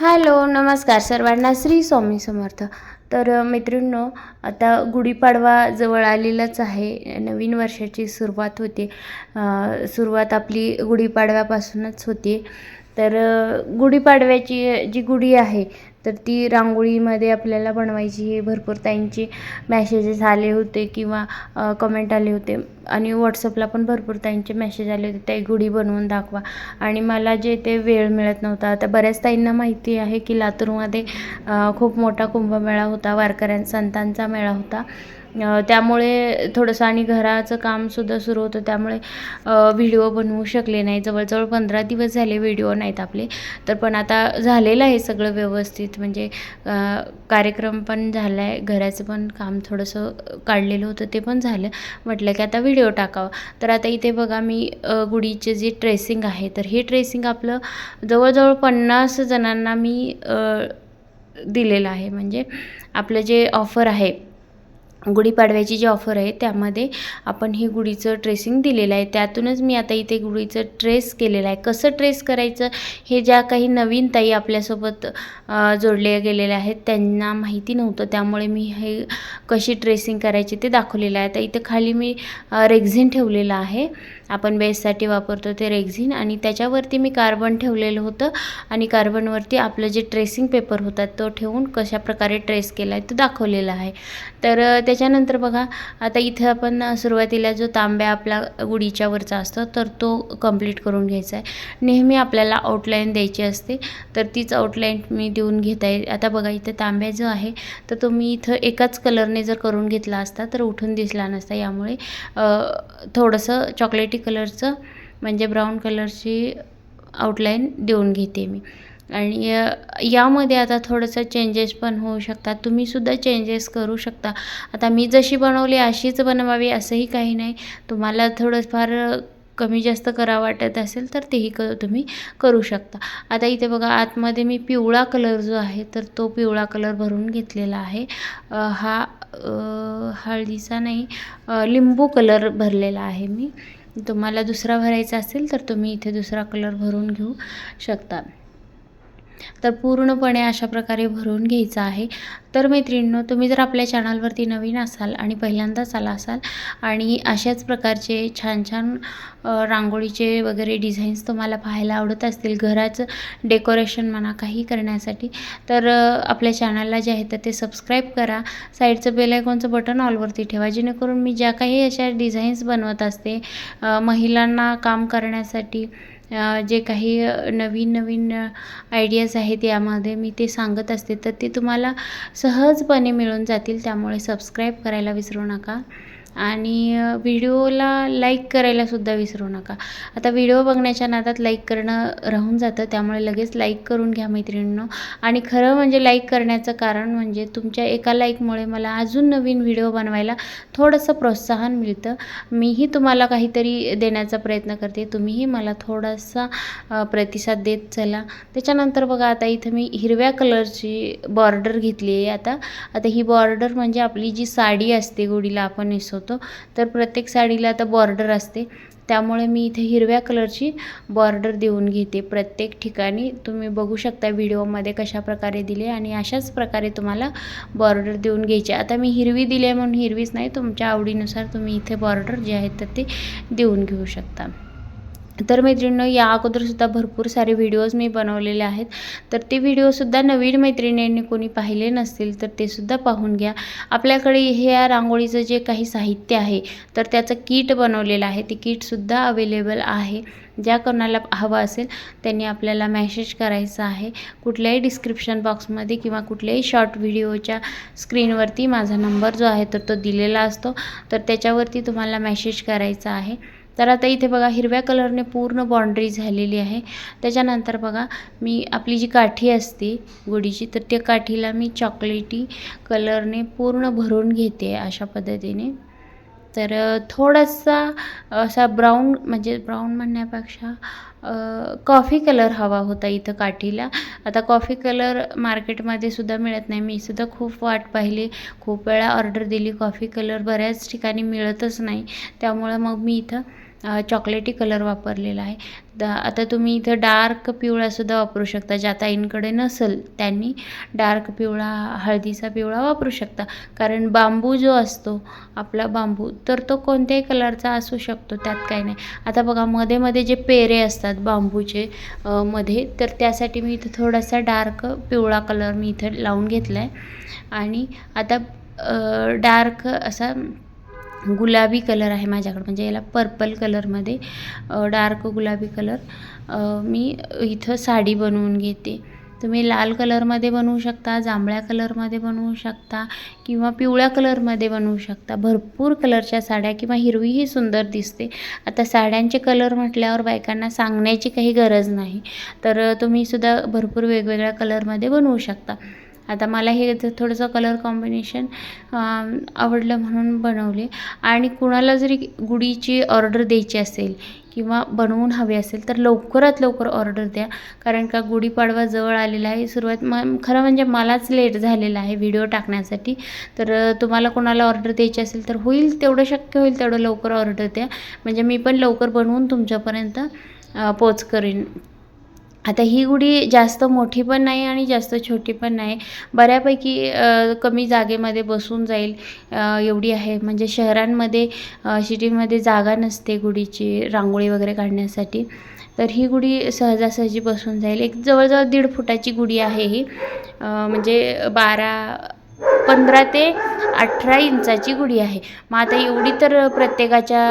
Hello, नमस्कार सर्वांना. श्री स्वामी समर्थ. तर मैत्रिणींनो, आता गुढीपाडवा जवळ आलेलाच आहे. नवीन वर्षाची सुरुवात होते. सुरुवात आपली गुढीपाडव्यापासूनच होते. तर गुढीपाडव्याची जी गुढी आहे तर ती रांगोळीमध्ये आपल्याला बनवायची आहे. भरपूर ताईंचे मॅसेजेस आले होते किंवा कमेंट आले होते आणि व्हॉट्सअपला पण भरपूर ताईंचे मेसेज आले होते, ताई गुढी बनवून दाखवा. आणि मला जे ते वेळ मिळत नव्हता. आता बऱ्याच ताईंना माहिती आहे की लातूरमध्ये खूप मोठा कुंभमेळा होता, वारकऱ्यांचा संतांचा मेळा होता. त्यामुळे थोडंसं आणि घराचं कामसुद्धा सुरू होतं, त्यामुळे व्हिडिओ बनवू शकले नाही. जवळजवळ 15 दिवस झाले व्हिडिओ नाहीत आपले. तर पण आता झालेलं आहे सगळं व्यवस्थित, म्हणजे कार्यक्रम पण झाला आहे, घराचं पण काम थोडंसं काढलेलं होतं ते पण झालं. म्हटलं की आता व्हिडिओ टाकावा. तर आता इथे बघा मी गुढीचे जे ट्रेसिंग आहे तर हे ट्रेसिंग आपलं जवळजवळ 50 जणांना मी दिलेलं आहे. म्हणजे आपलं जे ऑफर आहे, गुढीपाडव्याची जी ऑफर आहे त्यामध्ये आपण हे गुढीचं ट्रेसिंग दिलेलं आहे. त्यातूनच मी आता इथे गुढीचं ट्रेस केलेलं आहे. कसं ट्रेस करायचं हे ज्या काही नवीन ताई आपल्यासोबत जोडले गेलेले आहेत त्यांना माहिती नव्हतं, त्यामुळे मी हे कशी ट्रेसिंग करायची ते दाखवलेलं आहे. आता इथे खाली मी रेक्झिन ठेवलेलं आहे. आपण बेससाठी वापरतो ते रेक्झिन, आणि त्याच्यावरती मी कार्बन ठेवलेलं होतं आणि कार्बनवरती आपलं जे ट्रेसिंग पेपर होता तो ठेवून कशा प्रकारे ट्रेस केला आहे तो दाखवलेला आहे. तर त्याच्यानंतर बघा आता इथं आपण सुरुवातीला जो तांब्या आपला गुढीच्या वरचा असतो तर तो कंप्लीट करून घ्यायचा आहे. नेहमी आपल्याला आउटलाईन द्यायची असते, तर तीच आउटलाईन मी देऊन घेत आहे. आता बघा इथं तांब्या जो आहे तर तो मी इथं एकाच कलरने जर करून घेतला असता तर उठून दिसला नसता. यामुळे थोडंसं चॉकलेटी कलरचं म्हणजे ब्राऊन कलरची आउटलाईन देऊन घेते मी. आणि यामध्ये आता थोडंसं चेंजेस पण होऊ शकतात, तुम्हीसुद्धा चेंजेस करू शकता. आता मी जशी बनवली अशीच बनवावी असंही काही नाही. तुम्हाला थोडंफार कमी जास्त करावं वाटत असेल तर तेही तुम्ही करू शकता. आता इथे बघा आतमध्ये मी पिवळा कलर जो आहे तर तो पिवळा कलर भरून घेतलेला आहे. हा हळदीचा नाही, लिंबू कलर भरलेला आहे मी. तुम्हाला दुसरा भरायचा असेल तर तुम्ही इथे दुसरा कलर भरून घेऊ शकता. तर पूर्णपणे अशा प्रकारे भरून घ्यायचं आहे. तर मैत्रिणींनो, तुम्ही जर आपल्या चॅनलवरती नवीन असाल आणि पहिल्यांदाच आला असाल आणि अशाच प्रकारचे छान छान रांगोळीचे वगैरे डिझाईन्स तुम्हाला पाहायला आवडत असतील, घराचं डेकोरेशन म्हणा काही करण्यासाठी, तर आपल्या चॅनलला जे आहे तर ते सबस्क्राईब करा. साईडचं बेल आयकॉनचं बटन ऑलवरती ठेवा, जेणेकरून मी ज्या काही अशा डिझाईन्स बनवत असते महिलांना काम करण्यासाठी, जे काही नवीन नवीन आयडियाज आहेत यामध्ये मी ते सांगत असते, तर ते तुम्हाला सहजपणे मिळून जातील. त्यामुळे सबस्क्राईब करायला विसरू नका आणि व्हिडिओला लाईक करायलासुद्धा विसरू नका. आता व्हिडिओ बघण्याच्या नादात लाईक करणं राहून जातं, त्यामुळे लगेच लाईक करून घ्या मैत्रिणींनो. आणि खरं म्हणजे लाईक करण्याचं कारण म्हणजे तुमच्या एका लाईकमुळे मला अजून नवीन व्हिडिओ बनवायला थोडंसं प्रोत्साहन मिळतं. मीही तुम्हाला काहीतरी देण्याचा प्रयत्न करते, तुम्हीही मला थोडासा प्रतिसाद देत चला. त्याच्यानंतर बघा आता इथं मी हिरव्या कलरची बॉर्डर घेतली आहे. आता ही बॉर्डर म्हणजे आपली जी साडी असते गुढीला आपण नेसवतो, तर प्रत्येक साडीला आता बॉर्डर असते, त्यामुळे मी इथे हिरव्या कलरची बॉर्डर देऊन घेते प्रत्येक ठिकाणी. तुम्ही बघू शकता व्हिडिओमध्ये कशा प्रकारे दिले, आणि अशाच प्रकारे तुम्हाला बॉर्डर देऊन घ्यायची. आता मी हिरवी दिली आहे म्हणून हिरवीच नाही, तुमच्या आवडीनुसार तुम्ही इथे बॉर्डर जे आहेत तर ते देऊन घेऊ शकता. तर मैत्रिणींनो, या अगोदरसुद्धा भरपूर सारे व्हिडिओज मी बनवलेले आहेत, तर ते व्हिडिओसुद्धा नवीन मैत्रिणींनी कोणी पाहिले नसतील तर ते सुद्धा पाहून घ्या. आपल्याकडे ह्या रांगोळीचं जे काही साहित्य आहे तर त्याचं किट बनवलेलं आहे, ते किटसुद्धा अवेलेबल आहे. ज्या कोणाला हवं असेल त्यांनी आपल्याला मॅसेज करायचा आहे. कुठल्याही डिस्क्रिप्शन बॉक्समध्ये किंवा कुठल्याही शॉर्ट व्हिडिओच्या स्क्रीनवरती माझा नंबर जो आहे तर तो दिलेला असतो, तर त्याच्यावरती तुम्हाला मॅसेज करायचा आहे. तर आता इथे बघा हिरव्या कलरने पूर्ण बाउंड्री झालेली आहे. त्याच्यानंतर बघा मी आपली जी काठी असते गुढीची, तर त्या काठीला मी चॉकलेटी कलरने पूर्ण भरून घेते अशा पद्धतीने. तर थोडासा असा ब्राऊन, म्हणजे ब्राऊन म्हणण्यापेक्षा कॉफी कलर हवा होता इथं काठीला. आता कॉफी कलर मार्केटमध्ये सुद्धा मिळत नाही, मी सुद्धा खूप वाट पाहिली, खूप वेळा ऑर्डर दिली, कॉफी कलर बऱ्याच ठिकाणी मिळतच नाही. त्यामुळं मग मी इथं चॉकलेटी कलर वापरलेला आहे. आता तुम्ही इथं डार्क पिवळासुद्धा वापरू शकता. ज्या ताईंकडे नसेल त्यांनी डार्क पिवळा, हळदीचा पिवळा वापरू शकता. कारण बांबू जो असतो आपला बांबू, तर तो कोणत्याही कलरचा असू शकतो, त्यात काही नाही. आता बघा मध्ये मध्ये जे पेरे असतात बांबूचे मध्ये, तर त्यासाठी मी इथं थोडासा डार्क पिवळा कलर मी इथं लावून घेतला आहे. आणि आता डार्क असा गुलाबी कलर आहे माझ्याकडे, म्हणजे याला पर्पल कलरमध्ये डार्क गुलाबी कलर मी इथं साडी बनवून घेते. तुम्ही लाल कलरमध्ये बनवू शकता, जांभळ्या कलरमध्ये बनवू शकता किंवा पिवळ्या कलरमध्ये बनवू शकता. भरपूर कलरच्या साड्या, किंवा हिरवीही सुंदर दिसते. आता साड्यांचे कलर म्हटल्यावर बायकांना सांगण्याची काही गरज नाही, तर तुम्हीसुद्धा भरपूर वेगवेगळ्या कलरमध्ये बनवू शकता. आता मला हे थोडंसं कलर कॉम्बिनेशन आवडलं म्हणून बनवले. आणि कुणाला जरी गुढीची ऑर्डर द्यायची असेल किंवा बनवून हवी असेल तर लवकरात लवकर ऑर्डर द्या, कारण का गुढीपाडवा जवळ आलेला आहे. खरं म्हणजे मलाच लेट झालेला आहे व्हिडिओ टाकण्यासाठी. तर तुम्हाला कोणाला ऑर्डर द्यायची असेल तर होईल तेवढं, शक्य होईल तेवढं लवकर ऑर्डर द्या, म्हणजे मी पण लवकर बनवून तुमच्यापर्यंत पोच करीन. आता ही गुढी जास्त मोठी पण नाही आणि जास्त छोटी पण नाही, बऱ्यापैकी कमी जागेमध्ये बसून जाईल एवढी आहे. म्हणजे शहरांमध्ये, सिटीमध्ये जागा नसते गुढीची रांगोळी वगैरे काढण्यासाठी, तर ही गुढी सहजासहजी बसून जाईल. एक जवळजवळ 1.5 फुटाची गुढी आहे ही, म्हणजे 15 ते 18 इंचाची गुढी आहे. मग आता एवढी तर प्रत्येकाच्या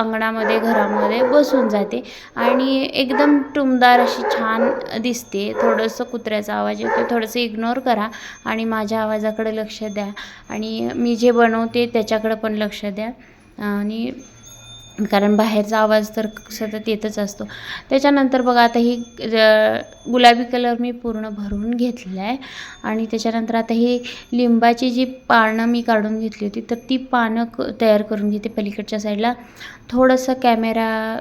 अंगणामध्ये, घरामध्ये बसून जाते आणि एकदम टुमदार अशी छान दिसते. थोडंसं कुत्र्याचा आवाज येतो, थोडंसं इग्नोर करा आणि माझ्या आवाजाकडे लक्ष द्या, आणि मी जे बनवते त्याच्याकडे पण लक्ष द्या, आणि कारण बाहेरचा आवाज तर सतत येतच असतो. त्याच्यानंतर बघा आता ही गुलाबी कलर मी पूर्ण भरून घेतला आहे. आणि त्याच्यानंतर आता ही लिंबाची जी पानं मी काढून घेतली होती, तर ती पानं तयार करून घेते. पलीकडच्या साईडला थोडंसं कॅमेरा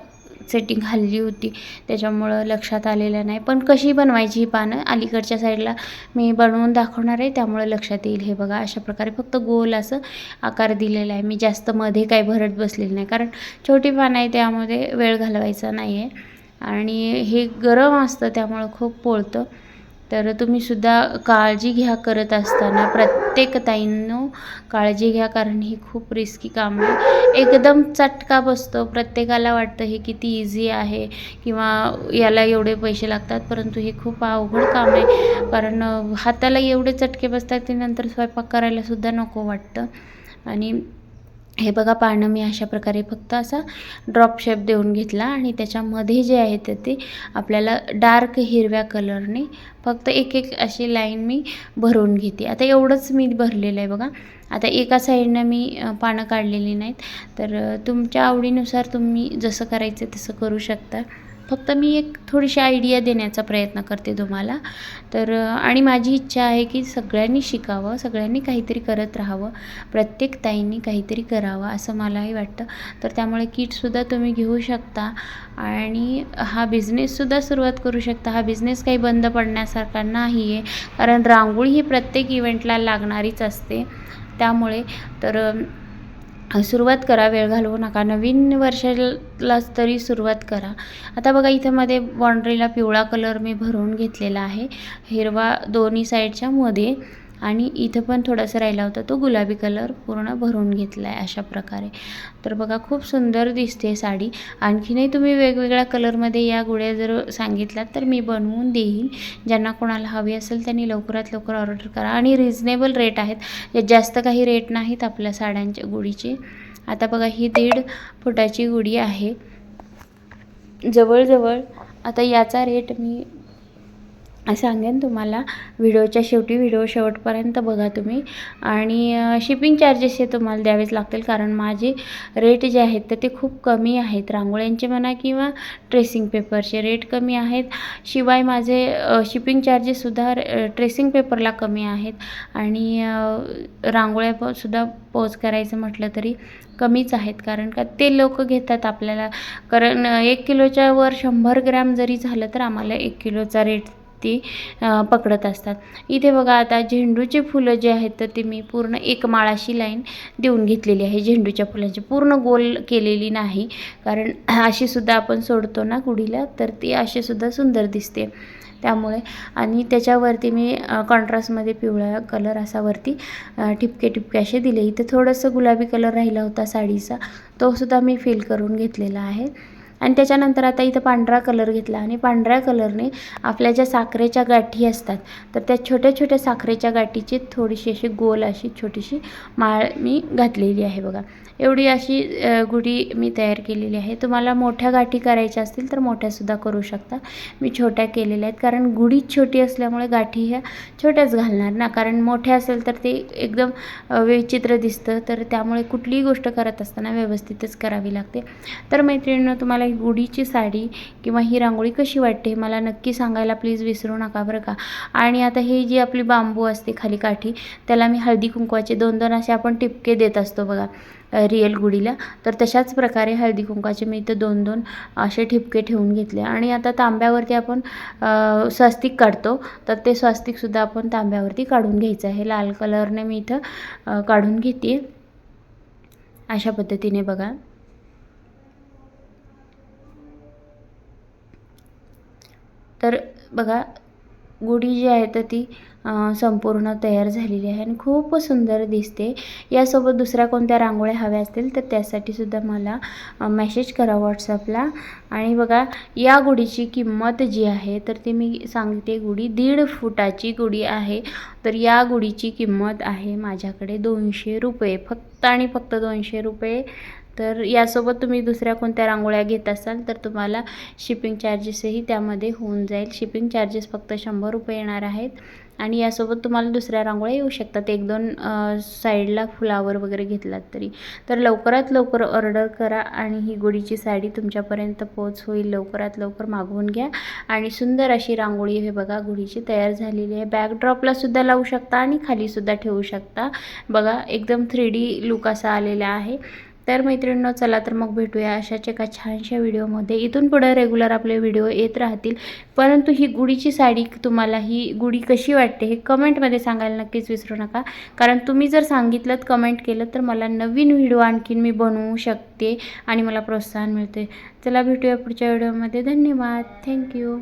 सेटिंग हल्ली होती त्याच्यामुळं लक्षात आलेलं नाही, पण कशी बनवायची ही पानं अलीकडच्या साईडला मी बनवून दाखवणार आहे, त्यामुळे लक्षात येईल. हे बघा अशा प्रकारे फक्त गोल असं आकार दिलेला आहे. मी जास्त मध्ये काही भरत बसलेलं नाही, कारण छोटी पानं आहे त्यामध्ये वेळ घालवायचा नाही आहे, आणि हे गरम असतं त्यामुळं खूप पोळतं. तर तुम्हीसुद्धा काळजी घ्या करत असताना, प्रत्येक ताईंनो काळजी घ्या, कारण ही खूप रिस्की काम आहे. एकदम चटका बसतो, प्रत्येकाला वाटतं हे किती इझी आहे किंवा याला एवढे पैसे लागतात, परंतु हे खूप अवघड काम आहे. कारण हाताला एवढे चटके बसतात की नंतर स्वयंपाक करायलासुद्धा नको वाटतं. आणि हे बघा पानं मी अशा प्रकारे फक्त असा ड्रॉप शेप देऊन घेतला, आणि त्याच्यामध्ये जे आहे ते आपल्याला डार्क हिरव्या कलरने फक्त एक एक अशी लाईन मी भरून घेते. आता एवढंच मी भरलेलं आहे बघा. आता एका साईडनं मी पानं काढलेली नाहीत, तर तुमच्या आवडीनुसार तुम्ही जसं करायचं तसं करू शकता. फक्त मी एक थोडीशी आयडिया देण्याचा प्रयत्न करते तुम्हाला. तर आणि माझी इच्छा आहे की सगळ्यांनी शिकावं, सगळ्यांनी काहीतरी करत राहावं, प्रत्येक ताईंनी काहीतरी करावं असं मलाही वाटतं. तर त्यामुळे किटसुद्धा तुम्ही घेऊ शकता आणि हा बिझनेससुद्धा सुरुवात करू शकता. हा बिझनेस काही बंद पडण्यासारखा नाही आहे, कारण रांगोळी ही प्रत्येक इव्हेंटला लागणारीच असते. त्यामुळे तर सुरुवात करा, वेळ घालवू नका. नवीन वर्षालाच तरी सुरुवात करा. आता बघा इथं मध्ये बाउंड्रीला पिवळा कलर मी भरून घेतलेला आहे, हिरवा दोन्ही साईडच्या मध्ये, आणि इथं पण थोडासा राहिला होता तो गुलाबी कलर पूर्ण भरून घेतला आहे अशा प्रकारे. तर बघा खूप सुंदर दिसते साडी. आणखीनही तुम्ही वेगवेगळ्या कलरमध्ये या गुड्या जर सांगितलात तर मी बनवून देईन. ज्यांना कोणाला हवी असेल त्यांनी लवकरात लवकर ऑर्डर करा, आणि रिजनेबल रेट आहेत, जास्त काही रेट नाहीत आपल्या साड्यांच्या गुढीचे. आता बघा ही 1.5 फुटाची गुढी आहे जवळजवळ. आता याचा रेट मी सांगेन तुम्हाला व्हिडिओच्या शेवटी. व्हिडिओ शेवटपर्यंत बघा तुम्ही, आणि शिपिंग चार्जेस हे तुम्हाला द्यावेच लागतील, कारण माझे रेट जे आहेत तर ते खूप कमी आहेत. रांगोळ्यांचे म्हणा किंवा ट्रेसिंग पेपरचे रेट कमी आहेत, शिवाय माझे शिपिंग चार्जेससुद्धा ट्रेसिंग पेपरला कमी आहेत, आणि रांगोळ्यासुद्धा पोच करायचं म्हटलं तरी कमीच आहेत, कारण का ते लोक घेतात आपल्याला. कारण 1 किलोच्या वर 100 ग्रॅम जरी झालं तर आम्हाला 1 किलोचा रेट ती पकडत असतात. इथे बघा आता झेंडूचे फुलं जे आहेत तर ते मी पूर्ण एक माळाशी लाईन देऊन घेतलेली आहे. झेंडूच्या फुलांची पूर्ण गोल केलेली नाही, कारण अशी सुद्धा आपण सोडतो ना गुढीला, तर ती अशी सुद्धा सुंदर दिसते त्यामुळे. आणि त्याच्यावरती मी कॉन्ट्रास्टमध्ये पिवळा कलर असा वरती ठिपके ठिपके असे दिले. इथे थोडंसं गुलाबी कलर राहिला होता साडीचा, तो सुद्धा मी फिल करून घेतलेला आहे. आणि त्याच्यानंतर आता इथं पांढरा कलर घेतला आणि पांढऱ्या कलरने आपल्या ज्या साखरेच्या गाठी असतात तर त्या छोट्या छोट्या साखरेच्या गाठीची थोडीशी अशी गोल अशी छोटीशी माळ मी घातलेली आहे बघा. एवढी अशी गुढी मी तयार केलेली आहे. तुम्हाला मोठ्या गाठी करायच्या असतील तर मोठ्यासुद्धा करू शकता. मी छोट्या केलेल्या आहेत, कारण गुढी छोटी असल्यामुळे गाठी ह्या छोट्याच घालणार ना, कारण मोठ्या असेल तर ते एकदम विचित्र दिसतं. तर त्यामुळे कुठलीही गोष्ट करत असताना व्यवस्थितच करावी लागते. तर मैत्रिणींनो, तुम्हाला ही गुढीची साडी किंवा ही रांगोळी कशी वाटते मला नक्की सांगायला प्लीज विसरू नका बरं का. आणि आता ही जी आपली बांबू असते खाली काठी, त्याला मी हळदी कुंकवाचे 2-2 असे आपण टिपके देत असतो बघा रिअल गुढीला, तर तशाच प्रकारे हळदी कुंकाचे मी इथं 2-2 असे ठिपके ठेवून घेतले. आणि आता तांब्यावरती आपण स्वस्तिक काढतो, तर ते स्वस्तिकसुद्धा आपण तांब्यावरती काढून घ्यायचं आहे. लाल कलरने मी इथं काढून घेते अशा पद्धतीने बघा. तर बघा गुढी जी आहे तर ती संपूर्ण तयार झालेली आहे आणि खूप सुंदर दिसते. यासोबत दुसऱ्या कोणत्या रांगोळ्या हव्या असतील तर त्यासाठी सुद्धा मला मेसेज करा व्हॉट्सअपला. आणि बघा या गुढीची किंमत जी आहे तर ती मी सांगते. गुढी 1.5 फुटाची गुढी आहे. तर या गुढीची किंमत आहे माझ्याकडे 200 रुपये, फक्त आणि फक्त 200 रुपये. तर यासोबत तुम्ही दुसऱ्या कोणत्या रांगोळ्या घेत असाल तर तुम्हाला शिपिंग चार्जेसही त्यामध्ये होऊन जाईल. शिपिंग चार्जेस फक्त 100 रुपये येणार आहेत. आणि यासोबत तुम्हाला दुसऱ्या रांगोळ्या येऊ शकतात, 1-2 साईडला फ्लावर वगैरे घेतलात तरी. तर लवकरात लवकर ऑर्डर करा आणि ही गुढीची साडी तुमच्यापर्यंत पोच होईल. लवकरात लवकर मागवून घ्या. आणि सुंदर अशी रांगोळी हे बघा गुढीची तयार झालेली आहे. बॅकड्रॉपला सुद्धा लावू शकता आणि खालीसुद्धा ठेवू शकता. बघा एकदम 3D लुक असा आलेला आहे. तर मैत्रिणींनो, चला तर मग भेटूया अशाच एका छानशा व्हिडिओमध्ये. इथून पुढे रेग्युलर आपले व्हिडिओ येत राहतील. परंतु ही गुढीची साडी तुम्हाला ही गुढी कशी वाटते हे कमेंटमध्ये सांगायला नक्कीच विसरू नका, कारण तुम्ही जर सांगितलं कमेंट केलं तर मला नवीन व्हिडिओ आणखीन मी बनवू शकते आणि मला प्रोत्साहन मिळते. चला भेटूया पुढच्या व्हिडिओमध्ये. धन्यवाद. थँक्यू.